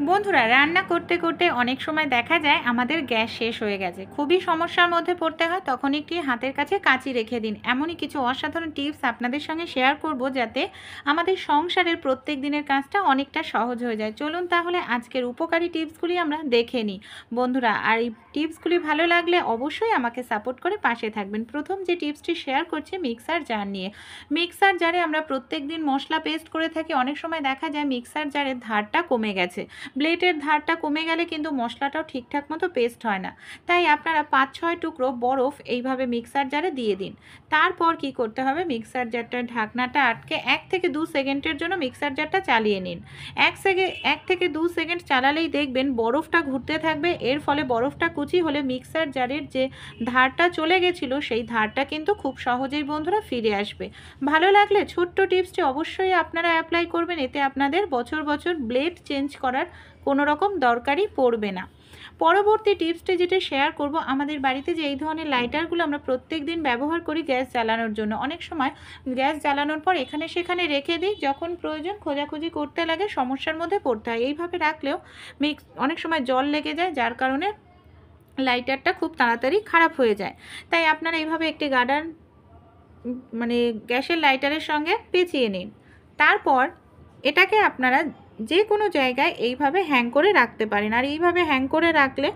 বন্ধুরা রান্না করতে করতে অনেক সময় দেখা যায় আমাদের গ্যাস শেষ হয়ে গেছে, খুবই সমস্যার মধ্যে পড়তে হয়। তখন একটি হাতের কাছে কাঁচি রেখে দিন। এমনই কিছু অসাধারণ টিপস আপনাদের সঙ্গে শেয়ার করব, যাতে আমাদের সংসারের প্রত্যেক দিনের কাজটা অনেকটা সহজ হয়ে যায়। চলুন তাহলে আজকের উপকারী টিপসগুলি আমরা দেখে নিই বন্ধুরা। আর এই টিপসগুলি ভালো লাগলে অবশ্যই আমাকে সাপোর্ট করে পাশে থাকবেন। প্রথম যে টিপসটি শেয়ার করছি মিক্সার জার নিয়ে। মিক্সার জারে আমরা প্রত্যেক দিন মশলা পেস্ট করে থাকি। অনেক সময় দেখা যায় মিক্সার জারের ধারটা কমে গেছে, ব্লেডের ধারটা কমে গেলে কিন্তু মশলাটাও ঠিকঠাক মতো পেস্ট হয় না। তাই আপনারা 5-6 টুকরো বরফ এইভাবে মিক্সার জারে দিয়ে দিন। তারপর কি করতে হবে, মিক্সার জারটার ঢাকনাটা আটকে 1 থেকে 2 সেকেন্ডের জন্য মিক্সার জারটা চালিয়ে নিন। 1 থেকে 2 সেকেন্ড চালালেই দেখবেন বরফটা ঘুরতে থাকবে। এর ফলে বরফটা কুচি হলে মিক্সার জারের যে ধারটা চলে গেছিলো সেই ধারটা কিন্তু খুব সহজেই বন্ধুরা ফিরে আসবে। ভালো লাগলে ছোট্ট টিপসটি অবশ্যই আপনারা অ্যাপ্লাই করবেন, এতে আপনাদের বছর বছর ব্লেড চেঞ্জ করার কোনো রকম দরকারই পড়বে না। পরবর্তী টিপসটি যেটা শেয়ার করব, আমাদের বাড়িতে যে এই ধরনের লাইটারগুলো আমরা প্রত্যেক দিন ব্যবহার করি গ্যাস জ্বালানোর জন্য। অনেক সময় গ্যাস জ্বালানোর পর এখানে সেখানে রেখে দিই, যখন প্রয়োজন খোঁজাখুঁজি করতে লাগে সমস্যার মধ্যে পড়তে হয়। এইভাবে রাখলেও অনেক সময় জল লেগে যায়, যার কারণে লাইটারটা খুব তাড়াতাড়ি খারাপ হয়ে যায়। তাই আপনারা এইভাবে একটি গার্ডার গ্যাসের লাইটারের সঙ্গে পেঁচিয়ে নিন। তারপর এটাকে আপনারা যে কোনো জায়গায় এইভাবে হ্যাং করে রাখতে পারেন। আর এইভাবে হ্যাং করে রাখলে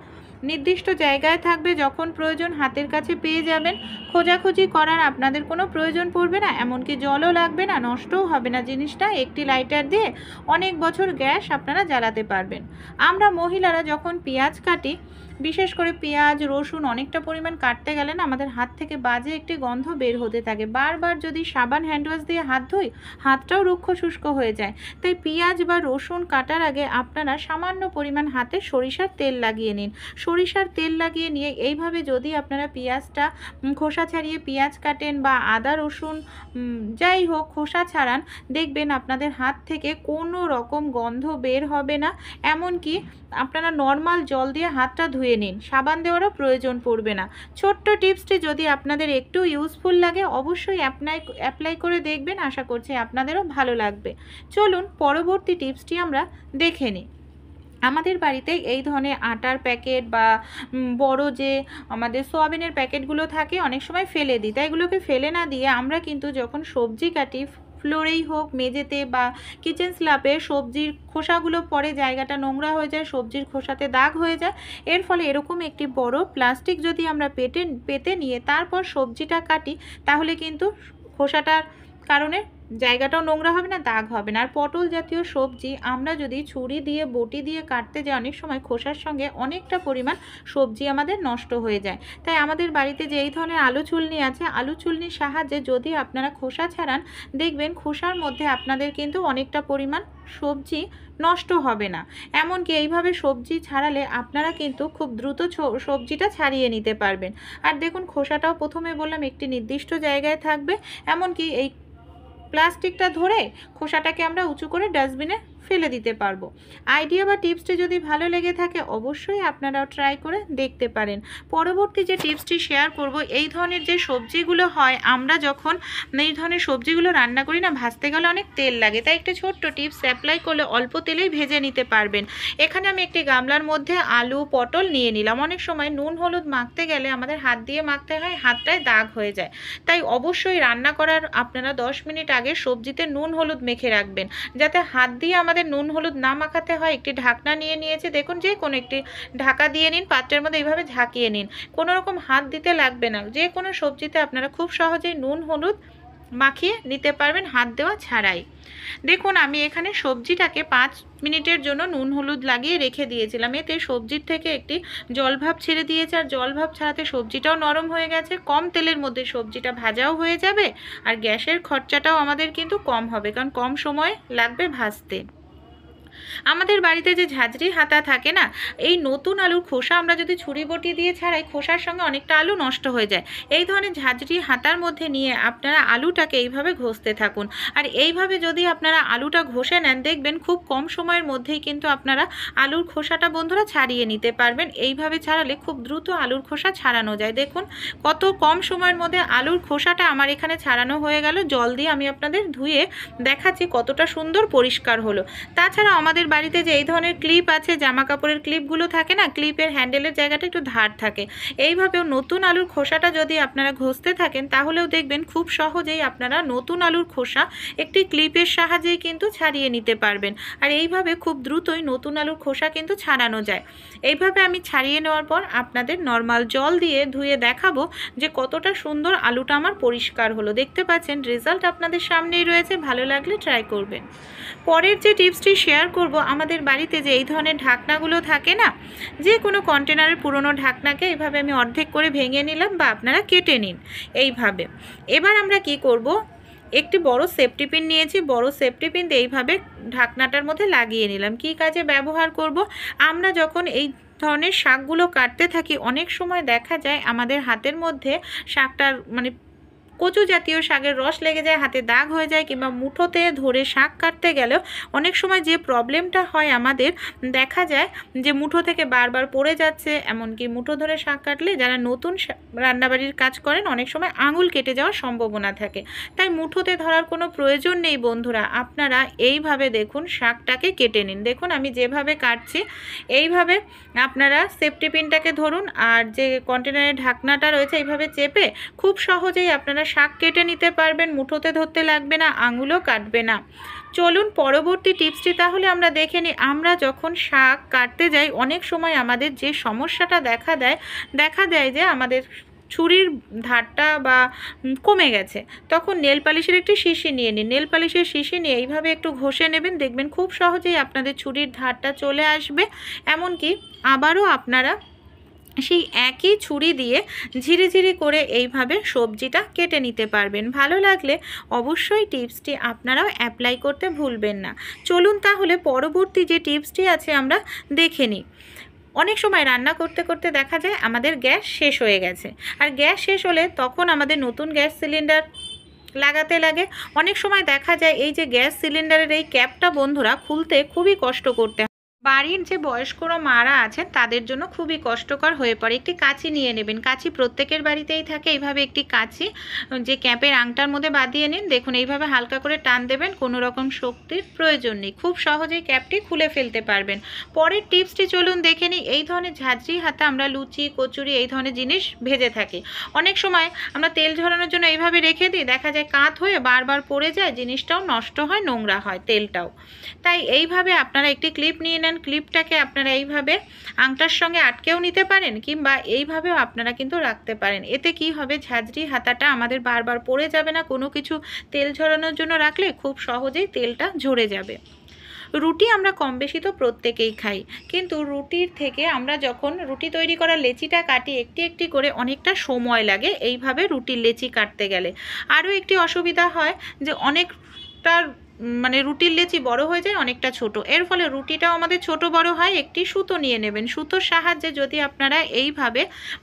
নির্দিষ্ট জায়গায় থাকবে, যখন প্রয়োজন হাতের কাছে পেয়ে যাবেন। খোঁজাখুঁজি করার আপনাদের কোনো প্রয়োজন পড়বে না, এমনকি জলও লাগবে না, নষ্টও হবে না জিনিসটা। একটি লাইটার দিয়ে অনেক বছর গ্যাস আপনারা জ্বালাতে পারবেন। আমরা মহিলারা যখন পেঁয়াজ কাটি, বিশেষ করে পেঁয়াজ রসুন অনেকটা পরিমাণ কাটতে গেলে না আমাদের হাত থেকে বাজে একটি গন্ধ বের হতে থাকে। বারবার যদি সাবান হ্যান্ডওয়াশ দিয়ে হাত ধুই, হাতটাও রুক্ষ শুষ্ক হয়ে যায়। তাই পেঁয়াজ বা রসুন কাটার আগে আপনারা সামান্য পরিমাণ হাতে সরিষার তেল লাগিয়ে নিন। সরিষার তেল লাগিয়ে নিয়ে এইভাবে যদি আপনারা পেঁয়াজটা খোসা ছাড়িয়ে পেঁয়াজ কাটেন বা আদা রসুন যাই হোক খোসা ছাড়ান, দেখবেন আপনাদের হাত থেকে কোনো রকম গন্ধ বের হবে না। এমনকি আপনারা নর্মাল জল দিয়ে হাতটা ধুয়ে নিন, সাবান দেওয়ারও প্রয়োজন পড়বে না। ছোট্ট টিপসটি যদি আপনাদের একটু ইউজফুল লাগে অবশ্যই অ্যাপ্লাই করে দেখবেন, আশা করছি আপনাদেরও ভালো লাগবে। চলুন পরবর্তী টিপসটি আমরা দেখে নিই। আমাদের বাড়িতে এই ধরনের আটার প্যাকেট বা বড় যে আমাদের সোয়াবিনের প্যাকেটগুলো থাকে অনেক সময় ফেলে দিই। তাই এগুলোকে ফেলে না দিয়ে আমরা কিন্তু যখন সবজি কাটি, ফ্লোরেই হোক মেঝেতে বা কিচেন স্ল্যাপে সবজির খোসাগুলো পরে জায়গাটা নোংরা হয়ে যায়, সবজির খোসাতে দাগ হয়ে যায়। এর ফলে এরকম একটি বড় প্লাস্টিক যদি আমরা পেতে নিয়ে তারপর সবজিটা কাটি, তাহলে কিন্তু খোসাটার কারণে জায়গাটাও নোংরা হবে না, দাগ হবে না। আর পটল জাতীয় সবজি আমরা যদি ছুরি দিয়ে বটি দিয়ে কাটতে যাই, অনেক সময় খোসার সঙ্গে অনেকটা পরিমাণ সবজি আমাদের নষ্ট হয়ে যায়। তাই আমাদের বাড়িতে যে এই ধরনের আলু চুলনি আছে, আলু চুলনির সাহায্যে যদি আপনারা খোসা ছাড়ান, দেখবেন খোসার মধ্যে আপনাদের কিন্তু অনেকটা পরিমাণ সবজি নষ্ট হবে না। এমনকি এইভাবে সবজি ছাড়ালে আপনারা কিন্তু খুব দ্রুত সবজিটা ছাড়িয়ে নিতে পারবেন। আর দেখুন খোসাটাও প্রথমে বললাম একটি নির্দিষ্ট জায়গায় থাকবে। এমনকি এই প্লাস্টিকটা ধরে খোসাটাকে আমরা উঁচু করে ডাস্টবিনে ফেলে দিতে পারবো। আইডিয়া বা টিপসটি যদি ভালো লেগে থাকে অবশ্যই আপনারাও ট্রাই করে দেখতে পারেন। পরবর্তী যে টিপসটি শেয়ার করব, এই ধরনের যে সবজিগুলো হয়, আমরা যখন এই ধরনের সবজিগুলো রান্না করি না, ভাজতে গেলে অনেক তেল লাগে। তাই একটা ছোট্ট টিপস অ্যাপ্লাই করলে অল্প তেলেই ভেজে নিতে পারবেন। এখানে আমি একটি গামলার মধ্যে আলু পটল নিয়ে নিলাম। অনেক সময় নুন হলুদ মাখতে গেলে আমাদের হাত দিয়ে মাখতে হয়, হাতটায় দাগ হয়ে যায়। তাই অবশ্যই রান্না করার আপনারা 10 মিনিট আগে সবজিতে নুন হলুদ মেখে রাখবেন, যাতে হাত দিয়ে আমাদের নুন হলুদ না মাখাতে হয়। একটি ঢাকনা নিয়ে নিয়েছে, দেখুন যে কোনো একটি ঢাকা দিয়ে নিন, পাত্রের মধ্যে এইভাবে ঝাঁকিয়ে নিন। কোনো রকম হাত দিতে লাগবে না। যে কোনো সবজিতে আপনারা খুব সহজেই নুন হলুদ মাখিয়ে নিতে পারবেন হাত দেওয়া ছাড়াই। দেখুন আমি এখানে সবজিটাকে 5 মিনিটের জন্য নুন হলুদ লাগিয়ে রেখে দিয়েছিলাম। এতে সবজির থেকে একটি জলভাব ছেড়ে দিয়েছে, আর জলভাব ছাড়াতে সবজিটাও নরম হয়ে গেছে। কম তেলের মধ্যে সবজিটা ভাজাও হয়ে যাবে, আর গ্যাসের খরচাটাও আমাদের কিন্তু কম হবে, কারণ কম সময় লাগবে ভাজতে। আমাদের বাড়িতে যে ঝাঁঝরি হাতা থাকে না, এই নতুন আলুর খোসা আমরা যদি ছুরি বটি দিয়ে ছাড়াই, খোসার সঙ্গে অনেকটা আলু নষ্ট হয়ে যায়। এই ধরনের ঝাঁঝরি হাতার মধ্যে নিয়ে আপনারা আলুটাকে এইভাবে ঘষতে থাকুন। আর এইভাবে যদি আপনারা আলুটা ঘষে নেন, দেখবেন খুব কম সময়ের মধ্যেই কিন্তু আপনারা আলুর খোসাটা বন্ধুরা ছাড়িয়ে নিতে পারবেন। এইভাবে ছাড়ালে খুব দ্রুত আলুর খোসা ছাড়ানো যায়। দেখুন কত কম সময়ের মধ্যে আলুর খোসাটা আমার এখানে ছাড়ানো হয়ে গেল। জল দিয়ে আমি আপনাদের ধুয়ে দেখাচ্ছি কতটা সুন্দর পরিষ্কার হলো। তাছাড়া আমাদের বাড়িতে যে এই ধরনের ক্লিপ আছে, জামা কাপড়ের ক্লিপগুলো থাকে না, ক্লিপের হ্যান্ডেলের জায়গাটা একটু ধার থাকে, এইভাবেও নতুন আলুর খোসাটা যদি আপনারা ঘষতে থাকেন তাহলেও দেখবেন খুব সহজেই আপনারা নতুন আলুর খোসা একটি ক্লিপের সাহায্যেই কিন্তু ছাড়িয়ে নিতে পারবেন। আর এইভাবে খুব দ্রুতই নতুন আলুর খোসা কিন্তু ছাড়ানো যায়। এইভাবে আমি ছাড়িয়ে নেওয়ার পর আপনাদের নর্মাল জল দিয়ে ধুয়ে দেখাবো যে কতটা সুন্দর আলুটা আমার পরিষ্কার হলো। দেখতে পাচ্ছেন রেজাল্ট আপনাদের সামনেই রয়েছে, ভালো লাগলে ট্রাই করবেন। পরের যে টিপসটি শেয়ার করব, আমাদের বাড়িতে যে এই ধরনের ঢাকনাগুলো থাকে না, যে কোনো কন্টেনারের পুরনো ঢাকনাকে এইভাবে আমি অর্ধেক করে ভেঙে নিলাম বা আপনারা কেটে নিন এইভাবে। এবার আমরা কি করব, একটি বড় সেফটি পিন নিয়েছি, বড় সেফটি পিন দিয়ে এইভাবে ঢাকনাটার মধ্যে লাগিয়ে নিলাম। কী কাজে ব্যবহার করব, আমরা যখন এই ধরনের শাকগুলো কাটতে থাকি অনেক সময় দেখা যায় আমাদের হাতের মধ্যে শাকটার মানে কচু জাতীয় শাকের রস লেগে যায়, হাতে দাগ হয়ে যায়, কিংবা মুঠোতে ধরে শাক কাটতে গেলেও অনেক সময় যে প্রবলেমটা হয় আমাদের, দেখা যায় যে মুঠো থেকে বারবার পড়ে যাচ্ছে। এমনকি মুঠো ধরে শাক কাটলে যারা নতুন রান্নাবাড়ির কাজ করেন অনেক সময় আঙুল কেটে যাওয়ার সম্ভাবনা থাকে। তাই মুঠোতে ধরার কোনো প্রয়োজন নেই বন্ধুরা, আপনারা এইভাবে দেখুন শাকটাকে কেটে নিন। দেখুন আমি যেভাবে কাটছি এইভাবে আপনারা সেফটি পিনটাকে ধরুন, আর যে কন্টেনারের ঢাকনাটা রয়েছে এইভাবে চেপে খুব সহজেই আপনারা শাক কেটে নিতে পারবেন, মুঠোতে ধরতে লাগবে না, আঙুলও কাটবে না। চলুন পরবর্তী টিপসটি তাহলে আমরা দেখে নিই। আমরা যখন শাক কাটতে যাই অনেক সময় আমাদের যে সমস্যাটা দেখা দেয় যে আমাদের ছুরির ধারটা বা কমে গেছে, তখন নেল পালিশের একটি শিশি নিয়ে নিন। নেল পালিশের শিশি নিয়ে এইভাবে একটু ঘষে নেবেন, দেখবেন খুব সহজেই আপনাদের ছুরির ধারটা চলে আসবে। এমনকি আবারও আপনারা সেই একই ছুরি দিয়ে ঝিরিঝিরি করে এইভাবে সবজিটা কেটে নিতে পারবেন। ভালো লাগলে অবশ্যই টিপসটি আপনারাও অ্যাপ্লাই করতে ভুলবেন না। চলুন তাহলে পরবর্তী যে টিপসটি আছে আমরা দেখে নিই। অনেক সময় রান্না করতে করতে দেখা যায় আমাদের গ্যাস শেষ হয়ে গেছে, আর গ্যাস শেষ হলে তখন আমাদের নতুন গ্যাস সিলিন্ডার লাগাতে লাগে। অনেক সময় দেখা যায় এই যে গ্যাস সিলিন্ডারের এই ক্যাপটা বন্ধুরা খুলতে খুবই কষ্ট করতে হয়। বাড়ির যে বয়স্করা মারা আছেন তাদের জন্য খুবই কষ্টকর হয়ে পড়ে। একটি কাঁচি নিয়ে নেবেন, কাঁচি প্রত্যেকের বাড়িতেই থাকে। এইভাবে একটি কাঁচি যে ক্যাপের আংটার মধ্যে বাঁধিয়ে নিন। দেখুন এইভাবে হালকা করে টান দেবেন, কোনো রকম শক্তির প্রয়োজন নেই, খুব সহজেই ক্যাপটি খুলে ফেলতে পারবেন। পরের টিপসটি চলুন দেখে নিই। এই ধরনের ঝাঁঝরি হাতে আমরা লুচি কচুরি এই ধরনের জিনিস ভেজে থাকি। অনেক সময় আমরা তেল ঝরানোর জন্য এইভাবে রেখে দিই, দেখা যায় কাত হয়ে বারবার পড়ে যায়, জিনিসটাও নষ্ট হয়, নোংরা হয় তেলটাও। তাই এইভাবে আপনারা একটি ক্লিপ নিয়ে নেন, ক্লিপটাকে আপনারা এইভাবে আংটার সঙ্গে আটকেও নিতে পারেন, কিংবা এইভাবেও আপনারা কিন্তু রাখতে পারেন। এতে কি হবে, ঝাঁঝরি হাতাটা আমাদের বারবার পড়ে যাবে না। কোনো কিছু তেল ঝরানোর জন্য রাখলে খুব সহজেই তেলটা ঝরে যাবে। রুটি আমরা কম বেশি তো প্রত্যেকেই খাই, কিন্তু রুটির থেকে আমরা যখন রুটি তৈরি করা লেচিটা কাটি একটি একটি করে অনেকটা সময় লাগে এইভাবে রুটির লেচি কাটতে গেলে। আরও একটি অসুবিধা হয় যে অনেকটা মানে রুটির লেচি বড় হয়ে যায়, অনেকটা ছোট, এর ফলে রুটিটাও আমাদের ছোট বড় হয়। একটি সুতো নিয়ে নেবেন, সুতোর সাহায্যে যদি আপনারা এইভাবে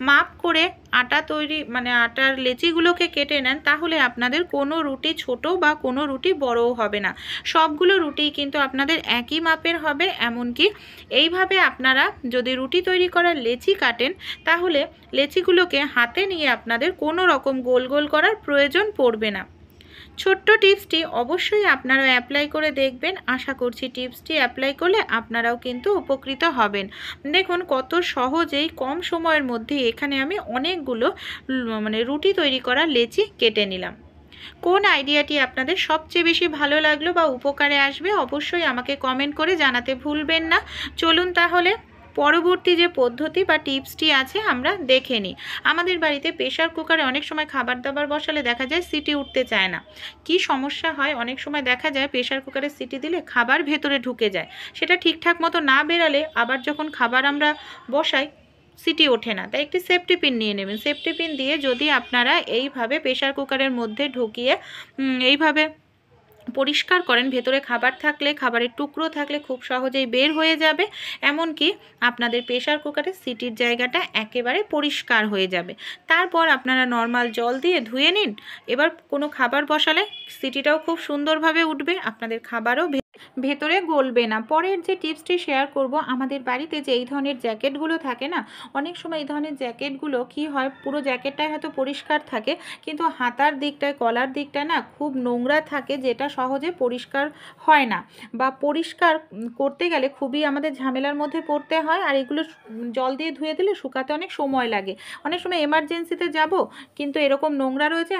মাপ করে আটা তৈরি মানে আটার লেচিগুলোকে কেটে নেন তাহলে আপনাদের কোনো রুটি ছোট বা কোনো রুটি বড়ও হবে না, সবগুলো রুটি কিন্তু আপনাদের একই মাপের হবে। এমনকি এইভাবে আপনারা যদি রুটি তৈরি করার লেচি কাটেন তাহলে লেচিগুলোকে হাতে নিয়ে আপনাদের কোনো রকম গোল গোল করার প্রয়োজন পড়বে না। ছোট্ট টিপসটি অবশ্যই আপনারা অ্যাপ্লাই করে দেখবেন। আশা করছি টিপসটি অ্যাপ্লাই করলে আপনারাও কিন্তু উপকৃত হবেন। দেখুন কত সহজেই কম সময়ের মধ্যে এখানে আমি অনেকগুলো মানে রুটি তৈরি করা লেচি কেটে নিলাম। কোন আইডিয়াটি আপনাদের সবচেয়ে বেশি ভালো লাগলো বা উপকারে আসবে অবশ্যই আমাকে কমেন্ট করে জানাতে ভুলবেন না। চলুন তাহলে পরবর্তী যে পদ্ধতি বা টিপসটি আছে আমরা দেখে নিই। আমাদের বাড়িতে প্রেশার কুকারে অনেক সময় খাবার দাবার বসালে দেখা যায় সিটি উঠতে চায় না। কি সমস্যা হয়, অনেক সময় দেখা যায় প্রেশার কুকারে সিটি দিলে খাবার ভেতরে ঢুকে যায়, সেটা ঠিকঠাক মতো না বেরালে আবার যখন খাবার আমরা বসাই সিটি ওঠে না। তাই একটি সেফটি পিন নিয়ে নেবেন, সেফটি পিন দিয়ে যদি আপনারা এইভাবে প্রেশার কুকারের মধ্যে ঢুকিয়ে এইভাবে পরিষ্কার করেন, ভেতরে খাবার থাকলে খাবারের টুকরো থাকলে খুব সহজেই বের হয়ে যাবে। এমনকি আপনাদের প্রেশার কুকারের সিটির জায়গাটা একেবারে পরিষ্কার হয়ে যাবে। তারপর আপনারা নর্মাল জল দিয়ে ধুয়ে নিন। এবার কোনো খাবার বসালে সিটিটাও খুব সুন্দরভাবে উঠবে, আপনাদের খাবারও ভেতরে গলবে না। পরের যে টিপসটি শেয়ার করব, আমাদের বাড়িতে যে এই ধরনের জ্যাকেটগুলো থাকে না, অনেক সময় এই ধরনের জ্যাকেটগুলো কি হয়, পুরো জ্যাকেটটাই হয়তো পরিষ্কার থাকে কিন্তু হাতার দিকটায়, কলার দিকটায় না খুব নোংরা থাকে, যেটা সহজে পরিষ্কার হয় না বা পরিষ্কার করতে গেলে খুবই আমাদের ঝামেলার মধ্যে পড়তে হয়। আর এগুলো জল দিয়ে ধুয়ে দিলে শুকাতে অনেক সময় লাগে। অনেক সময় এমার্জেন্সিতে যাব কিন্তু এরকম নোংরা রয়েছে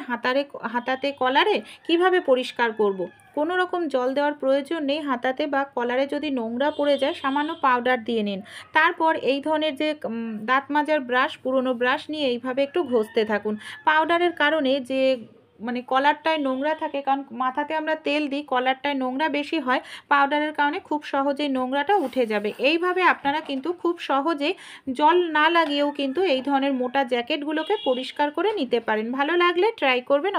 হাতাতে, কলারে, কিভাবে পরিষ্কার করব। কোনো রকম জল দেওয়ার প্রয়োজন নেই। হাতাতে বা কলারে যদি নোংরা পড়ে যায়, সামান্য পাউডার দিয়ে নিন। তারপর এই ধরনের যে দাঁত মাজার ব্রাশ, পুরনো ব্রাশ নিয়ে এইভাবে একটু ঘষতে থাকুন। পাউডারের কারণে যে মানে কলারটায় নোংরা থাকে, কারণ মাথাতে আমরা তেল দিই, কলারটায় নোংরা বেশি হয়, পাউডারের কারণে খুব সহজেই নোংরাটা উঠে যাবে। এইভাবে আপনারা কিন্তু খুব সহজেই জল না লাগিয়েও কিন্তু এই ধরনের মোটা জ্যাকেটগুলোকে পরিষ্কার করে নিতে পারেন। ভালো লাগলে ট্রাই করবেন।